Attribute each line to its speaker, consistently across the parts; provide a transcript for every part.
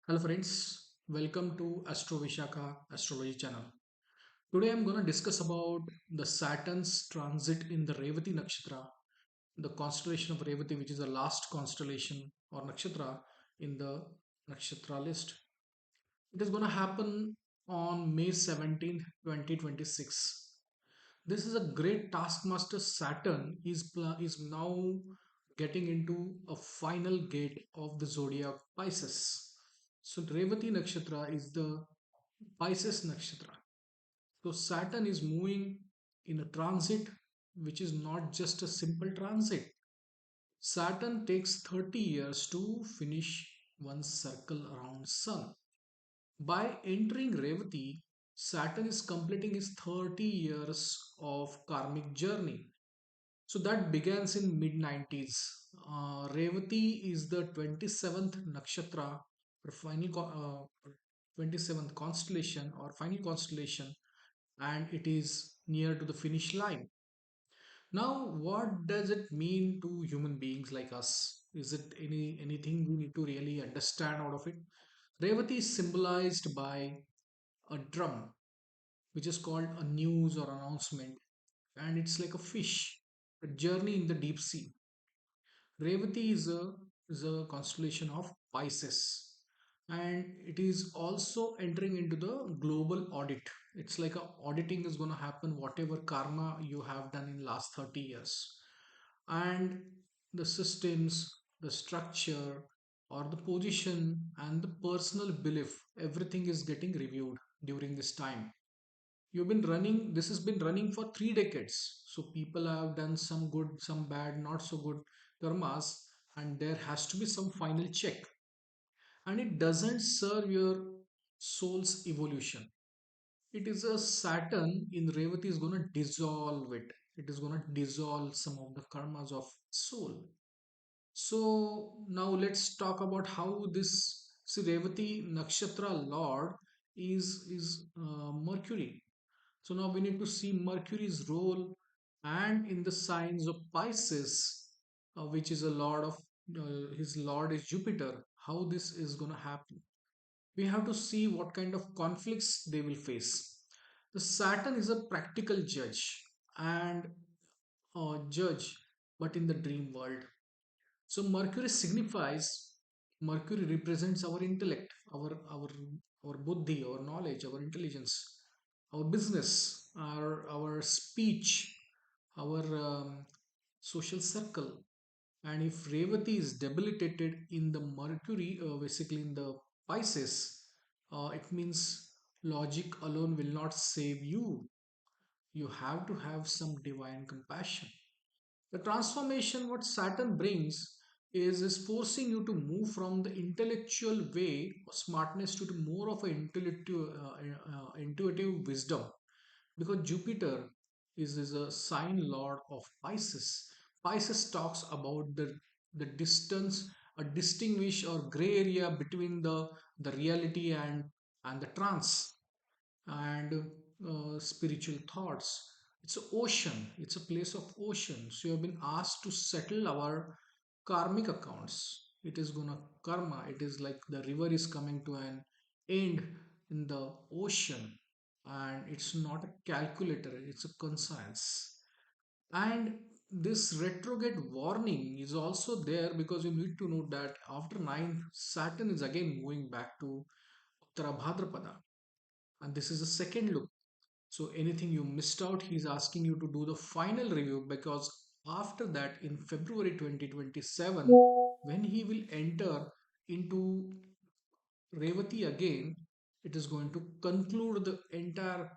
Speaker 1: Hello friends, welcome to Astro Vishakha astrology channel. Today I'm going to discuss about the Saturn's transit in the Revati Nakshatra, the constellation of Revati, which is the last constellation or nakshatra in the nakshatra list. It is going to happen on May 17, 2026. This is a great taskmaster. Saturn is now getting into a final gate of the zodiac Pisces. So Revati Nakshatra is the Pisces Nakshatra. So Saturn is moving in a transit which is not just a simple transit. Saturn takes 30 years to finish one circle around Sun. By entering Revati, Saturn is completing his 30 years of karmic journey. So that begins in mid 90s. Revati is the 27th nakshatra, or 27th constellation or final constellation, and it is near to the finish line. Now, what does it mean to human beings like us? Is it anything we need to really understand out of it? Revati is symbolized by a drum, which is called a news or announcement, and it's like a fish, a journey in the deep sea. Revati is a constellation of Pisces, and it is also entering into the global audit. It's like a auditing is going to happen whatever karma you have done in last 30 years, and the systems, the structure, or the position and the personal belief, everything is getting reviewed during this time. You've been running, this has been running for 3 decades. So people have done some good, some bad, not so good karmas, and there has to be some final check. And it doesn't serve your soul's evolution. It is a Saturn in Revati is going to dissolve it. It is going to dissolve some of the karmas of soul. So now let's talk about how this see Revati Nakshatra Lord is Mercury. So now we need to see Mercury's role and in the signs of Pisces, which is a lord of his lord is Jupiter. How this is going to happen? We have to see what kind of conflicts they will face. The Saturn is a practical judge and judge, but in the dream world. So Mercury signifies Mercury represents our intellect, our buddhi, our knowledge, our intelligence, our business, our speech, our social circle. And if Revati is debilitated in the Mercury, basically in the Pisces, it means logic alone will not save you. You have to have some divine compassion. The transformation what Saturn brings is forcing you to move from the intellectual way of smartness to the more of a intuitive wisdom, because Jupiter is a sign lord of Pisces. Pisces talks about the distance, a distinguish or gray area between the reality and the trance and spiritual thoughts. It's an ocean, it's a place of ocean. So you have been asked to settle our karmic accounts. It is gonna karma, it is like the river is coming to an end in the ocean, and it's not a calculator, it's a conscience. And this retrograde warning is also there because you need to know that after 9, Saturn is again moving back to Uttara Bhadrapada, and this is a second look. So anything you missed out, he's asking you to do the final review, because after that in February 2027, when he will enter into Revati again, it is going to conclude the entire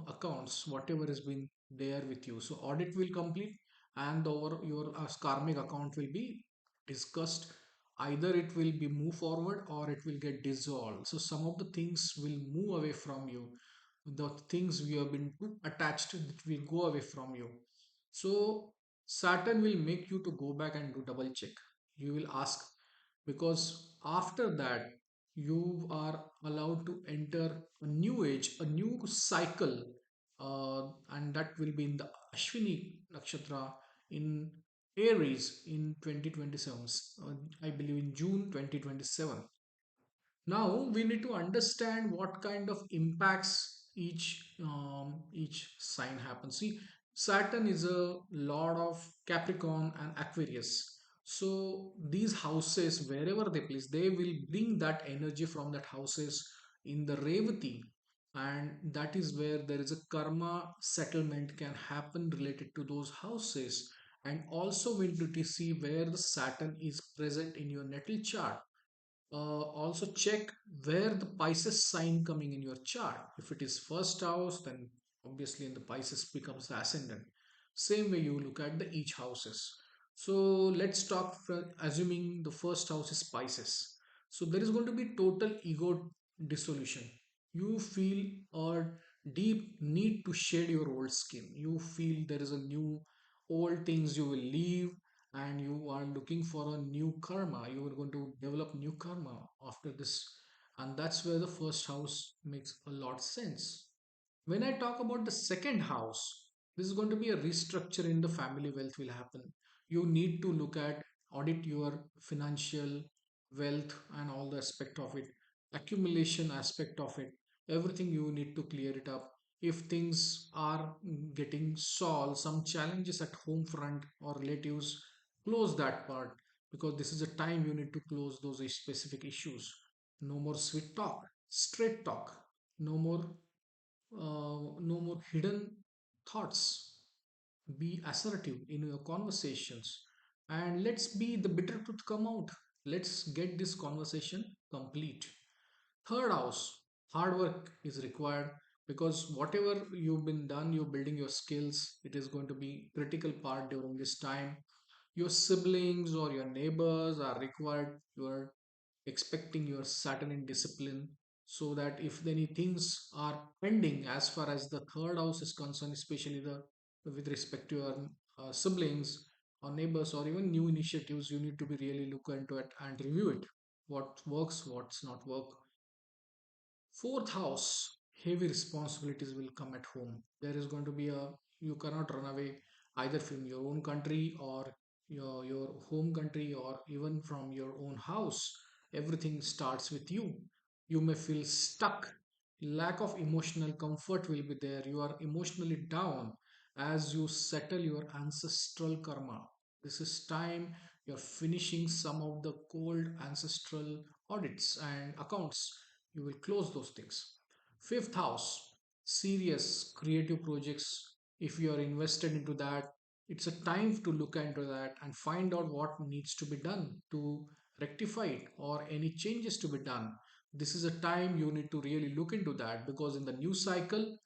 Speaker 1: accounts, whatever has been there with you. So audit will complete, and your karmic account will be discussed. Either it will be move forward or it will get dissolved. So some of the things will move away from you. The things we have been too attached that will go away from you. So Saturn will make you to go back and do double check. You will ask, because after that you are allowed to enter a new age, a new cycle, and that will be in the Ashwini Nakshatra in Aries in 2027, I believe in June 2027. Now we need to understand what kind of impacts each sign happens. See, Saturn is a lord of Capricorn and Aquarius. So these houses, wherever they place, they will bring that energy from that houses in the Revati, and that is where there is a karma settlement can happen related to those houses. And also we need to see where the Saturn is present in your natal chart. Also check where the Pisces sign coming in your chart. If it is first house, then obviously in the Pisces becomes the ascendant. Same way you look at the each houses. So let's talk assuming the first house is Pisces. So there is going to be total ego dissolution. You feel a deep need to shed your old skin. You feel there is a new old things you will leave, and you are looking for a new karma. You are going to develop new karma after this, and that's where the first house makes a lot sense. When I talk about the second house, this is going to be a restructure in the family wealth will happen. You need to look at audit your financial wealth and all the aspect of it, accumulation aspect of it, everything you need to clear it up. If things are getting solved, some challenges at home front or relatives, close that part, because this is a time you need to close those specific issues. No more sweet talk, straight talk. No more no more hidden thoughts. Be assertive in your conversations, and let's be the bitter truth come out. Let's get this conversation complete. Third house, hard work is required, because whatever you've been done, you're building your skills. It is going to be critical part during this time. Your siblings or your neighbors are required. You are expecting your Saturn in discipline, so that if any things are pending as far as the third house is concerned, especially the with respect to your siblings or neighbors or even new initiatives, you need to be really look into it and review it. What works, what's not work. Fourth house, heavy responsibilities will come at home. There is going to be a, you cannot run away either from your own country or your home country or even from your own house. Everything starts with you. You may feel stuck. Lack of emotional comfort will be there. You are emotionally down as you settle your ancestral karma. This is time you're finishing some of the cold ancestral audits and accounts. You will close those things. Fifth house, serious creative projects. If you are invested into that, it's a time to look into that and find out what needs to be done to rectify it or any changes to be done. This is a time you need to really look into that, because in the new cycle,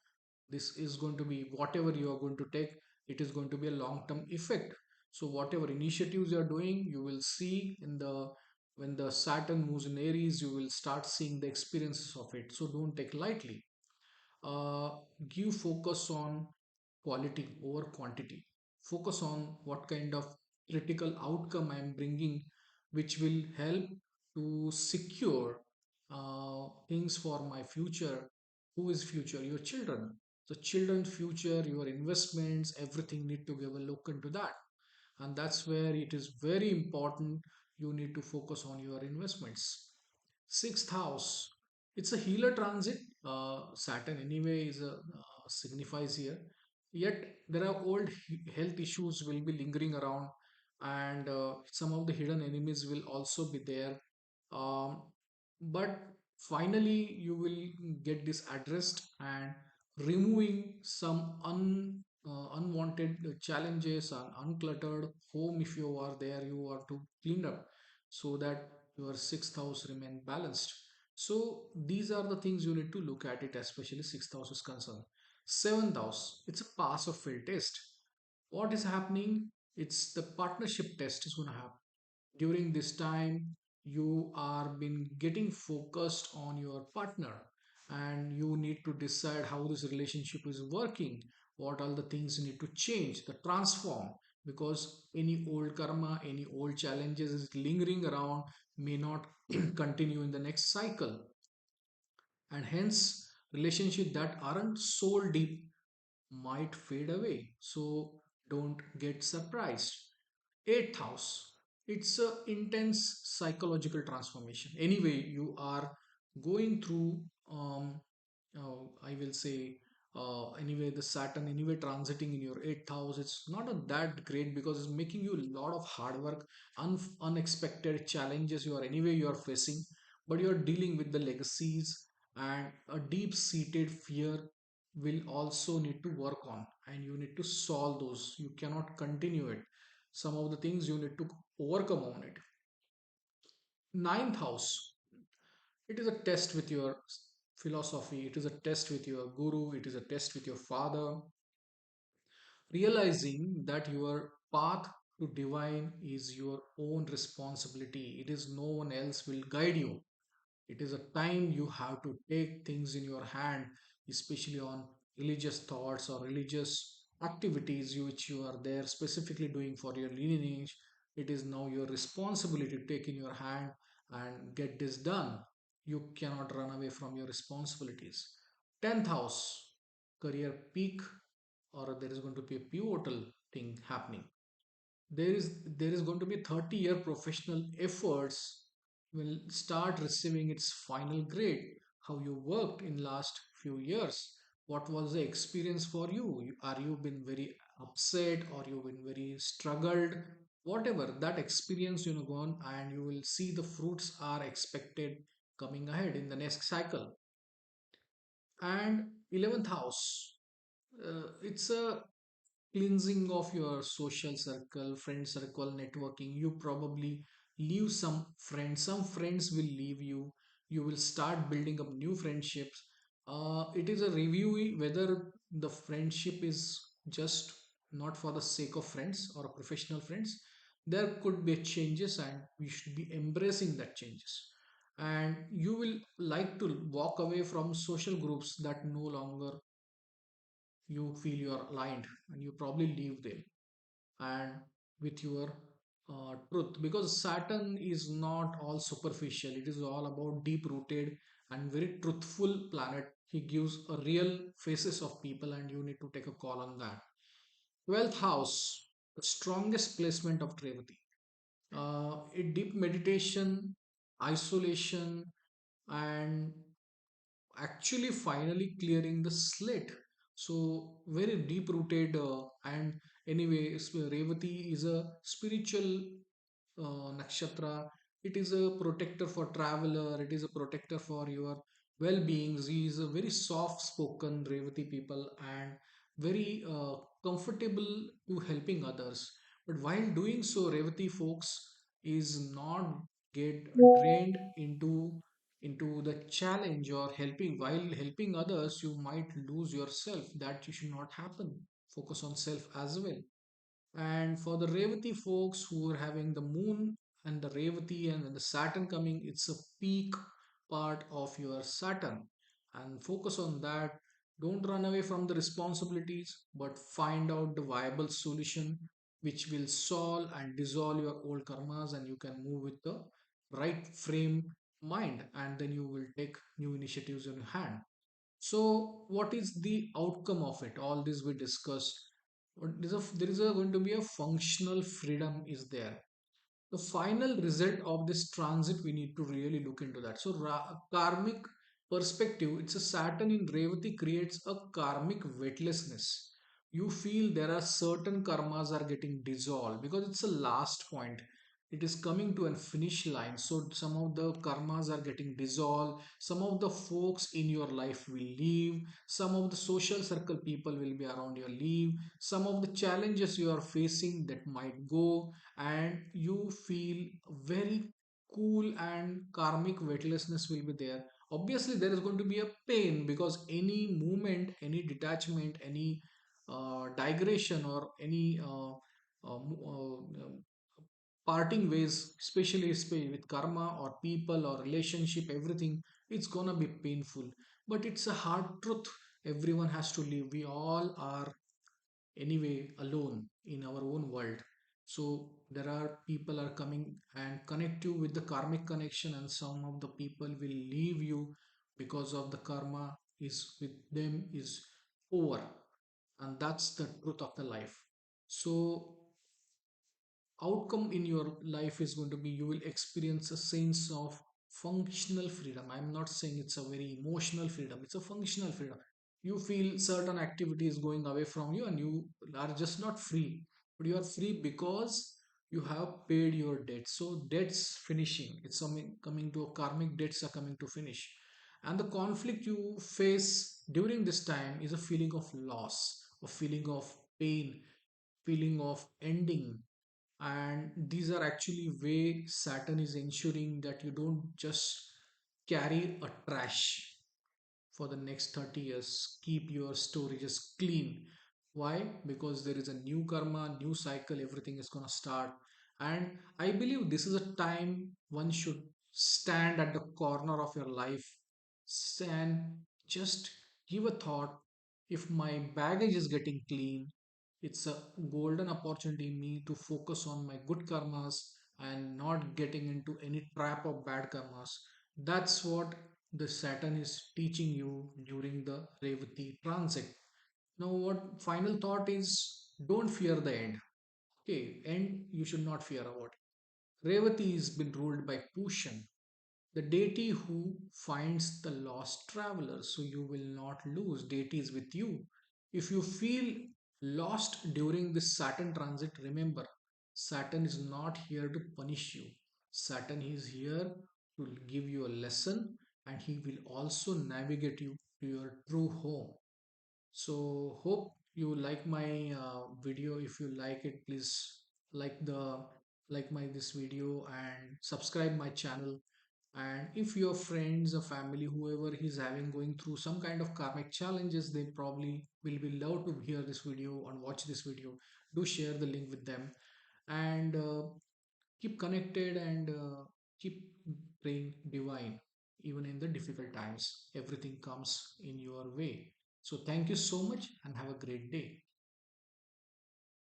Speaker 1: this is going to be whatever you are going to take, it is going to be a long term effect. So whatever initiatives you are doing, you will see in the when the Saturn moves in Aries, you will start seeing the experiences of it. So don't take lightly. uh, Give focus on quality over quantity. Focus on what kind of critical outcome I am bringing, which will help to secure things for my future. Who is future? Your children. So children's future, your investments, everything need to give a look into that. And that's where it is very important. You need to focus on your investments. Sixth house, it's a healer transit. Saturn anyway is a signifies here. Yet there are old health issues will be lingering around, and some of the hidden enemies will also be there. Um, but finally, you will get this addressed, and removing some unwanted challenges and uncluttered home. If you are there, you are to clean up so that your sixth house remain balanced. So these are the things you need to look at it, especially sixth house is concerned. Seventh house, it's a pass or fail test. What is happening? It's the partnership test is going to happen during this time. You are been getting focused on your partner, and you need to decide how this relationship is working, what all the things need to change, the transform, because any old karma, any old challenges is lingering around, may not continue in the next cycle, and hence relationship that aren't soul deep might fade away. So don't get surprised. Eighth house, it's a intense psychological transformation. Anyway, you are going through I will say anyway the Saturn anyway transiting in your eighth house. It's not that great because it's making you a lot of hard work, unexpected challenges you are facing, but you are dealing with the legacies, and a deep-seated fear will also need to work on, and you need to solve those. You cannot continue it. Some of the things you need to overcome on it. Ninth house. It is a test with your philosophy, it is a test with your guru, it is a test with your father, realizing that your path to divine is your own responsibility. It is no one else will guide you. It is a time you have to take things in your hand, especially on religious thoughts or religious activities which you are there specifically doing for your lineage. It is now your responsibility to take in your hand and get this done. You cannot run away from your responsibilities. 10th house, career peak, or there is going to be a pivotal thing happening. There is going to be 30-year professional efforts will start receiving its final grade. How you worked in last few years, what was the experience for you? Are you been very upset or you been very struggled? Whatever that experience you know gone, and you will see the fruits are expected coming ahead in the next cycle. And 11th house, it's a cleansing of your social circle, friend circle, networking. You probably leave some friends will leave you. You will start building up new friendships. It is a review whether the friendship is just not for the sake of friends or professional friends. There could be changes, and we should be embracing that changes. And you will like to walk away from social groups that no longer you feel you are aligned, and you probably leave them and with your truth, because Saturn is not all superficial. It is all about deep rooted and very truthful planet. He gives a real faces of people, and you need to take a call on that. 12th house, the strongest placement of Revati. A deep meditation, isolation, and actually finally clearing the slate. So very deep rooted, and anyway, Revati is a spiritual nakshatra. It is a protector for traveler. It is a protector for your well-being. He is a very soft-spoken Revati people, and very comfortable to helping others. But while doing so, Revati folks is not get drained into the challenge or helping. While helping others, you might lose yourself. That should not happen. Focus on self as well. And for the Revati folks who are having the moon and the Revati and then the Saturn coming, it's a peak part of your Saturn. And focus on that. Don't run away from the responsibilities, but find out the viable solution which will solve and dissolve your old karmas, and you can move with the right frame mind, and then you will take new initiatives in hand. So, what is the outcome of it? All this we discussed. Going to be a functional freedom is there. The final result of this transit, we need to really look into that. So, karmic perspective, it's a Saturn in Revati creates a karmic weightlessness. You feel there are certain karmas are getting dissolved because it's a last point. It is coming to a finish line. So, some of the karmas are getting dissolved. Some of the folks in your life will leave. Some of the social circle people will be around your leave. Some of the challenges you are facing that might go, and you feel very cool, and karmic weightlessness will be there. Obviously there is going to be a pain because any movement, any detachment, any digression, or any parting ways, especially with karma or people or relationship, everything, it's gonna be painful. But it's a hard truth. Everyone has to live. We all are anyway alone in our own world. So there are people are coming and connect you with the karmic connection, and some of the people will leave you because of the karma is with them is over. And that's the truth of the life. So outcome in your life is going to be you will experience a sense of functional freedom. I'm not saying it's a very emotional freedom, it's a functional freedom. You feel certain activities going away from you and you are just not free, but you are free because you have paid your debt. So debts finishing, it's coming to a karmic, debts are coming to finish. And the conflict you face during this time is a feeling of loss, a feeling of pain, feeling of ending. And these are actually way Saturn is ensuring that you don't just carry a trash for the next 30 years. Keep your storages clean. Why? Because there is a new karma, new cycle, everything is going to start. And I believe this is a time one should stand at the corner of your life and just give a thought. If my baggage is getting clean, it's a golden opportunity me to focus on my good karmas and not getting into any trap of bad karmas. That's what the Saturn is teaching you during the Revati transit. Now, what final thought is, don't fear the end. Okay, end you should not fear about. Revati has been ruled by Pushan, the deity who finds the lost traveler. So you will not lose. Deity is with you. If you feel lost during this Saturn transit, remember Saturn is not here to punish you. Saturn is here to give you a lesson, and he will also navigate you to your true home. So hope you like my video. If you like it, please like the like my this video and subscribe my channel. And if your friends or family, whoever is having going through some kind of karmic challenges, they probably will be love to hear this video and watch this video. Do share the link with them, and keep connected, and keep praying divine. Even in the difficult times, everything comes in your way. So thank you so much and have a great day.